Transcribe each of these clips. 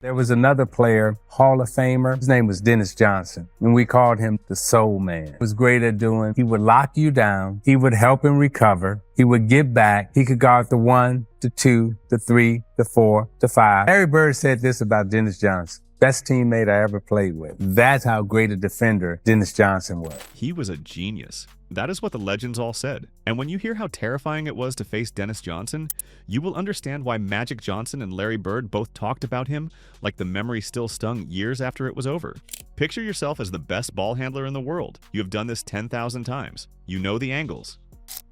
There was another player, Hall of Famer. His name was Dennis Johnson, and we called him the Soul Man. He was great at doing. He would lock you down. He would help him recover. He would get back. He could guard the 1, the 2, the 3, the 4, the 5. Larry Bird said this about Dennis Johnson. Best teammate I ever played with. That's how great a defender Dennis Johnson was. He was a genius. That is what the legends all said. And when you hear how terrifying it was to face Dennis Johnson, you will understand why Magic Johnson and Larry Bird both talked about him like the memory still stung years after it was over. Picture yourself as the best ball handler in the world. You have done this 10,000 times. You know the angles.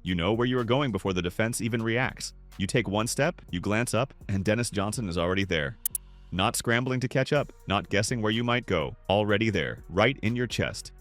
You know where you are going before the defense even reacts. You take one step, you glance up, and Dennis Johnson is already there. Not scrambling to catch up, not guessing where you might go, already there, right in your chest.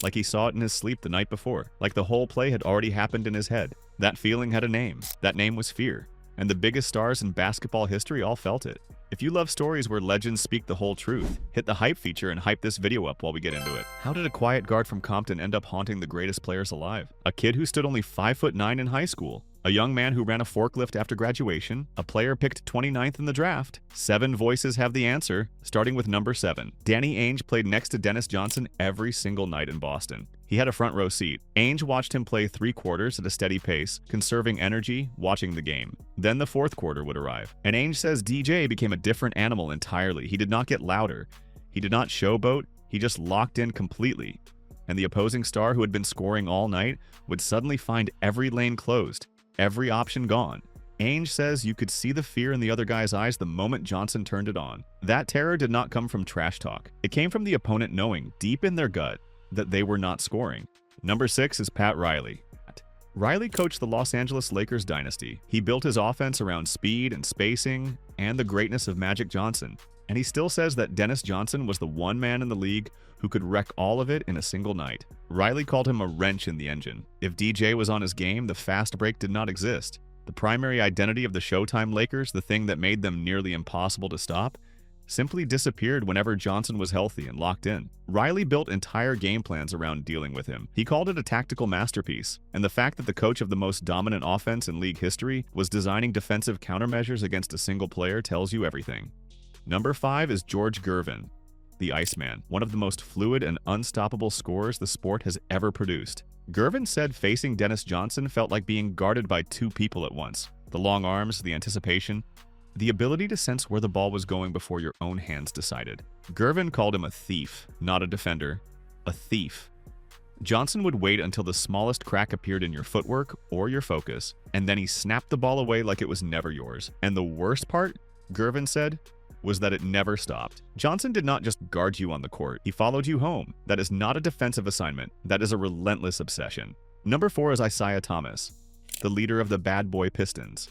Like he saw it in his sleep the night before, like the whole play had already happened in his head. That feeling had a name. That name was fear. And the biggest stars in basketball history all felt it. If you love stories where legends speak the whole truth, hit the hype feature and hype this video up while we get into it. How did a quiet guard from Compton end up haunting the greatest players alive? A kid who stood only 5'9" in high school. A young man who ran a forklift after graduation, a player picked 29th in the draft. 7 voices have the answer, starting with number 7. Danny Ainge played next to Dennis Johnson every single night in Boston. He had a front row seat. Ainge watched him play 3 quarters at a steady pace, conserving energy, watching the game. Then the 4th quarter would arrive. And Ainge says DJ became a different animal entirely. He did not get louder. He did not showboat. He just locked in completely. And the opposing star who had been scoring all night would suddenly find every lane closed. Every option gone. Ainge says you could see the fear in the other guy's eyes the moment Johnson turned it on. That terror did not come from trash talk. It came from the opponent knowing, deep in their gut, that they were not scoring. Number 6 is Pat Riley. Riley coached the Los Angeles Lakers dynasty. He built his offense around speed and spacing and the greatness of Magic Johnson. And he still says that Dennis Johnson was the one man in the league who could wreck all of it in a single night. Riley called him a wrench in the engine. If DJ was on his game, the fast break did not exist. The primary identity of the Showtime Lakers, the thing that made them nearly impossible to stop, simply disappeared whenever Johnson was healthy and locked in. Riley built entire game plans around dealing with him. He called it a tactical masterpiece, and the fact that the coach of the most dominant offense in league history was designing defensive countermeasures against a single player tells you everything. Number 5 is George Gervin, the Iceman, one of the most fluid and unstoppable scorers the sport has ever produced. Gervin said facing Dennis Johnson felt like being guarded by 2 people at once. The long arms, the anticipation, the ability to sense where the ball was going before your own hands decided. Gervin called him a thief, not a defender. A thief. Johnson would wait until the smallest crack appeared in your footwork or your focus, and then he snapped the ball away like it was never yours. And the worst part, Gervin said, was that it never stopped. Johnson did not just guard you on the court, he followed you home. That is not a defensive assignment, that is a relentless obsession. Number 4 is Isaiah Thomas, the leader of the Bad Boy Pistons.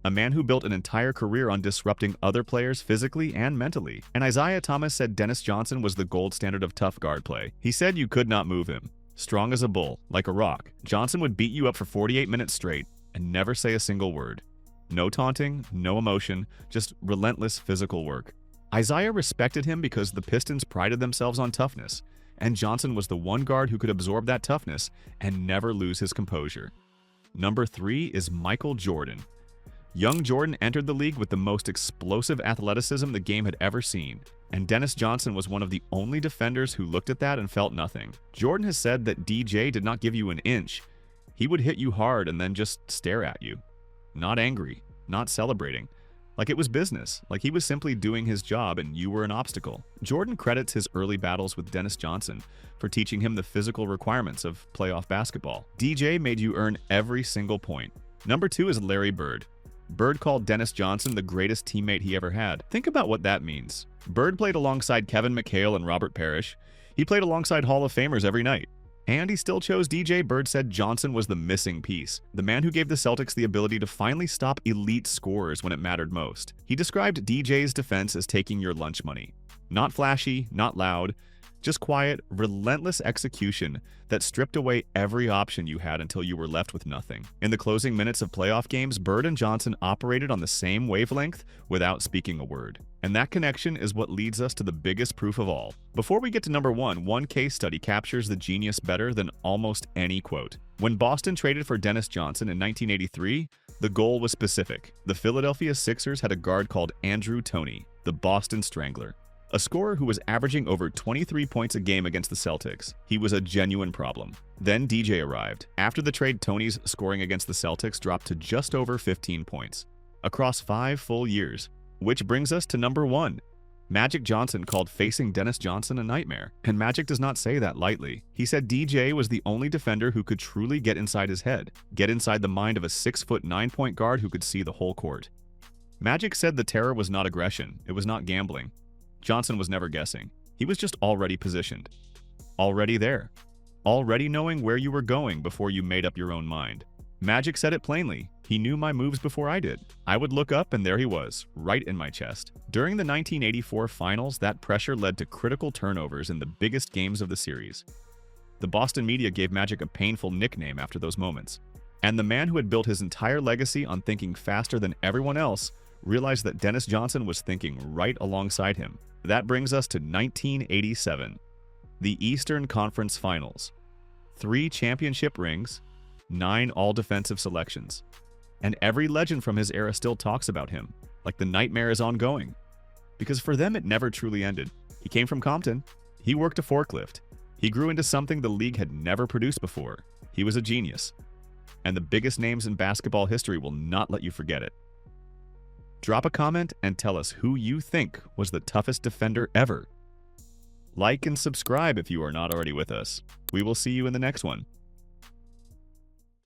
A man who built an entire career on disrupting other players physically and mentally. And Isaiah Thomas said Dennis Johnson was the gold standard of tough guard play. He said you could not move him. Strong as a bull, like a rock, Johnson would beat you up for 48 minutes straight and never say a single word. No taunting, no emotion, just relentless physical work. Isaiah respected him because the Pistons prided themselves on toughness, and Johnson was the one guard who could absorb that toughness and never lose his composure. Number 3 is Michael Jordan. Young Jordan entered the league with the most explosive athleticism the game had ever seen, and Dennis Johnson was one of the only defenders who looked at that and felt nothing. Jordan has said that DJ did not give you an inch. He would hit you hard and then just stare at you. Not angry, not celebrating. Like it was business, like he was simply doing his job and you were an obstacle. Jordan credits his early battles with Dennis Johnson for teaching him the physical requirements of playoff basketball. DJ made you earn every single point. Number 2 is Larry Bird. Bird called Dennis Johnson the greatest teammate he ever had. Think about what that means. Bird played alongside Kevin McHale and Robert Parrish. He played alongside Hall of Famers every night. And he still chose DJ. Bird said Johnson was the missing piece, the man who gave the Celtics the ability to finally stop elite scorers when it mattered most. He described DJ's defense as taking your lunch money. Not flashy, not loud, just quiet, relentless execution that stripped away every option you had until you were left with nothing. In the closing minutes of playoff games, Bird and Johnson operated on the same wavelength without speaking a word. And that connection is what leads us to the biggest proof of all. Before we get to number 1, one case study captures the genius better than almost any quote. When Boston traded for Dennis Johnson in 1983, the goal was specific. The Philadelphia Sixers had a guard called Andrew Toney. the Boston Strangler. A scorer who was averaging over 23 points a game against the Celtics. He was a genuine problem. Then DJ arrived. After the trade, Tony's scoring against the Celtics dropped to just over 15 points across 5 full years. Which brings us to number 1. Magic Johnson called facing Dennis Johnson a nightmare. And Magic does not say that lightly. He said DJ was the only defender who could truly get inside his head, get inside the mind of a 6-foot 9-point guard who could see the whole court. Magic said the terror was not aggression, it was not gambling. Johnson was never guessing. He was just already positioned. Already there. Already knowing where you were going before you made up your own mind. Magic said it plainly. He knew my moves before I did. I would look up and there he was, right in my chest. During the 1984 finals, that pressure led to critical turnovers in the biggest games of the series. The Boston media gave Magic a painful nickname after those moments. And the man who had built his entire legacy on thinking faster than everyone else realized that Dennis Johnson was thinking right alongside him. That brings us to 1987, the Eastern Conference Finals. 3 championship rings, 9 all-defensive selections. And every legend from his era still talks about him, like the nightmare is ongoing. Because for them it never truly ended. He came from Compton. He worked a forklift. He grew into something the league had never produced before. He was a genius. And the biggest names in basketball history will not let you forget it. Drop a comment and tell us who you think was the toughest defender ever. Like and subscribe if you are not already with us. We will see you in the next one.